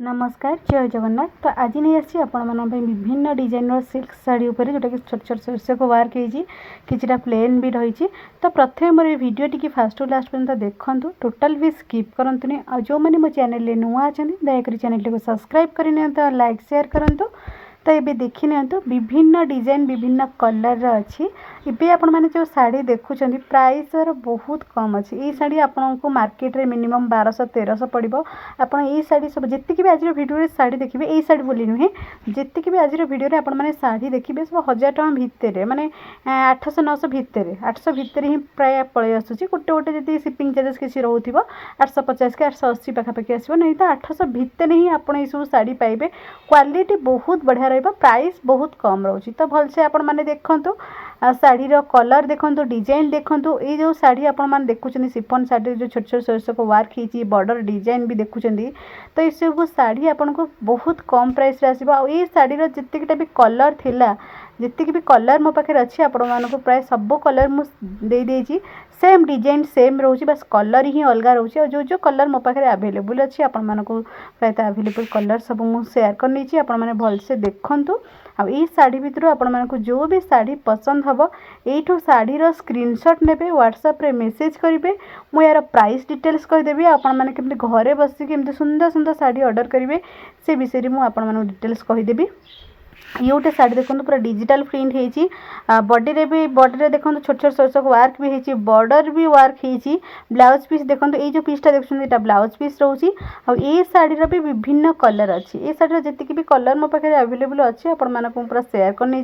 नमस्कार जय जगन्नाथ। तो आज नहीं आसी विभिन्न डिजाइन सिल्क साड़ी उपर जोटा कि छोट छोट शीर्षक वर्क होता प्लेन भी रही। तो प्रथम मोर वीडियो टी फास्ट टू लास्ट पर्यंत देखूँ, टोटाल भी स्किप करंतुनी। आ जो मैंने मो चैनल नुआ अच्छा दयाकोरी चैनल को सब्सक्राइब कर लाइक शेयर करूँ। तो ये देखी नि विभिन्न डिजाइन विभिन्न कलर अच्छी। इबे आपण माने जो साड़ी देखुं प्राइस बहुत कम अच्छी। ये साड़ी आपन को मार्केट रे मिनिमम 1200-1300 पड़ो। आपन ये साड़ी सब जी भी आज वीडियो साड़ी देखिए, ये साड़ी बोली नुहे जी भी आज वीडियो आपण मैंने साड़ी देखिए सब 1000 टଙ୍କା भितर माने 800-900 भितर 800 भितर ही प्राय पलि आसूँ। गोटे गोटे जी सिपिंग चार्जेस किसी रोव 850 कि 880 पाखापाखि आसो, नहीं तो 800 भितर ही आप सब साड़ी पाइबे। क्वालिटी बहुत बढ़िया रहा, प्राइस बहुत कम रोचे। तो भलसे आपण मैंने देखूँ साड़ी कलर देखूँ, डिजाइन देखूँ। ये जो साड़ी आपण मैंने देखुं सिफन साड़ी जो छोट छोट शीर्षक वर्क होती बॉर्डर डिजाइन भी देखुं। तो ये सब साड़ी आपन को बहुत कम प्राइस आसो। आ ये साड़ी जितटा भी कलर थिला जी भी कलर मो पाखे अच्छी आपण मानक प्राय सब कलर मुझे सेम डिजाइन सेम रोचे, बस कलर ही अलग रोचे। और जो जो कलर मो पाखे अवेलेबल अच्छी आपण मानक प्रायत अवेलेबल कलर सब मुझे शेयर करनी। आपण मैंने भलसे देखूँ। आ ये साड़ी भितर आपण मानक जो भी साड़ी पसंद हम यू साड़ीर स्क्रीनशॉट नेबे, व्हाट्सएप रे मेसेज करेंगे। मुझे यार प्राइस डिटेल्स कहीदेवी। आपण मैंने केमती घरे बसिक केमती सुंदर सुंदर साड़ी ऑर्डर करेंगे से विषय में आपण डिटेल्स कहीदेवी। ये गोटे साड़ी देखो पूरा डिजिटल प्रिंट होती बॉडी रे भी बॉडी रे देखो छोट छोट शीर्षक वर्क भी होती, बॉर्डर भी वर्क होती। ब्लाउज पीस देखो ये जो पीसटा देखते ब्लाउज पीस रोची। आ ये साड़ीर भी विभिन्न कलर अच्छी। ये साड़ी जी भी कलर मो पाखे अवेलेबल अच्छी आपण मानक पूरा शेयर करनी।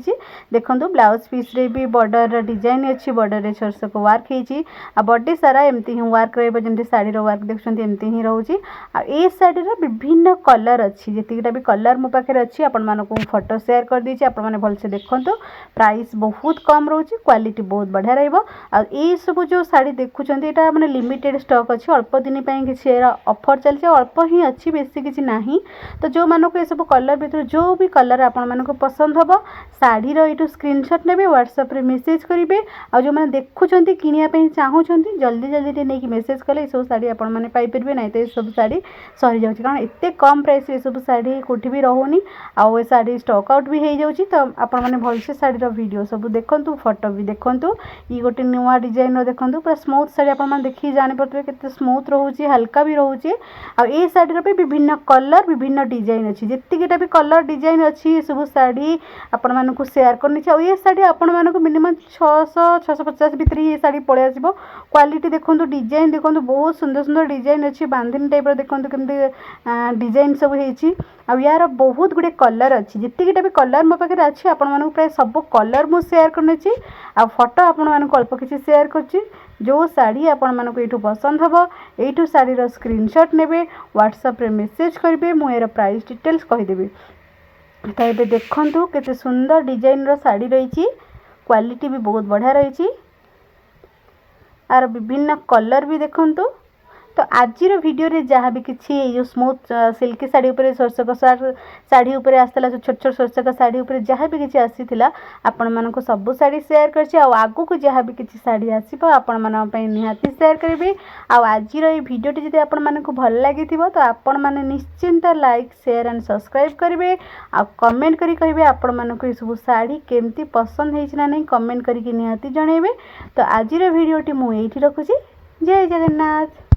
देखो ब्लाउज पीस रे भी बॉर्डर डिजाइन अच्छी, बॉर्डर रे शीर्षक वर्क होती। आ बॉडी सारा एमती ही वर्क रही साड़ी वर्क देखते एमती ही रोची। आ ये साड़ीर विभिन्न कलर अच्छी, जीटा भी कलर मो पाखे अच्छी आपण मानक फोटो शेयर कर दीजिए। आप मैंने भलसे देखूँ, प्राइस बहुत कम रोचे, क्वालिटी बहुत बढ़िया रहिबो। आ ये सब जो साड़ी देखुं यहाँ मैंने लिमिटेड स्टॉक अच्छी, अल्प दिन किसी ऑफर चलती, अल्प ही अच्छी बेसी किसी ना। तो जो मानक ये सब कलर भर जो भी कलर आपण मानक पसंद हम शाढ़ीर यू स्क्रीनशॉट नेबे, व्हाट्सएप रे मेसेज करेंगे। आ जो मैंने देखुं किनापी चाहूँगी जल्दी जल्दी नहीं मेसेज कले सब साड़ी आपण मैंने पाइपर ना। तो ये सब साड़ी सरी जाऊँगी कारण एत कम प्राइस ये सब साड़ी कौटी भी रोनी। आ साड़ी स्टॉक आउट भी हो जाऊँगी। तो आपण मैंने भलसे शाढ़ीर वीडियो सब देखूँ, फोटो भी देखूँ। ये गोटे नुआ डिजाइन देखूँ पूरा स्मूथ साड़ी आप देखिए जानीपे के स्मूथ रोचे, हल्का भी रोचे। आ ये शाढ़ीर भी विभिन्न कलर विभिन्न डिजाइन अच्छी, जीटा भी कलर डिजाइन अच्छी सब साड़ी आपण मानक शेयर करनी। ये साड़ी आपण मानक मिनिमम 600-650 भितर ये साड़ी पलि आसो। क्वालिटी देखो, डिजाइन देखो बहुत सुंदर सुंदर डिजाइन अच्छी, बांधनी टाइप देखो केमती डिजाइन सब होती। आ यार बहुत गुड़े कलर अच्छी, जीटा भी कलर मो पाखे अच्छी आपण मानक प्राय सब कलर मुझे शेयर करनी। आ फोटो आपण मानक अल्प किसी शेयर कर। जो साड़ी आपण मानक ये पसंद हम यू साड़ीर स्क्रीनशॉट नेबे, व्हाट्सएप रे मेसेज करेंगे। मुझे प्राइस डिटेल्स कहीदेवी। तो ये देखूँ केते सुंदर डिजाइन साड़ी रही, क्वालिटी भी बहुत बढ़िया रही। आर विभिन्न कलर भी देखूँ। तो आज वीडियो रे जहाँ भी किसी जो स्मूथ सिल्की साड़ी उपर शीर्षक साड़ी उपर आसला, छोट छोट शीर्षक साड़ी उपर जहाँ भी किसी आसीला आपण मानक सब साड़ी शेयर कर। आगू को जहाँ भी किसी साड़ी आसो आपण मानक निहाती शेयर करेंगे। आज ये भिडियोटी जब आपण मानक भल लगी तो आपण मैंने निश्चिंत लाइक शेयर एंड सब्सक्राइब करेंगे। आ कमेंट करी कहिबे आपण मानक ये सब साड़ी केमती पसंद होइछि ना नहीं कमेंट करके निहाती जणेबे। तो आज भिडियोटी मुझे रखुची। जय जगन्नाथ।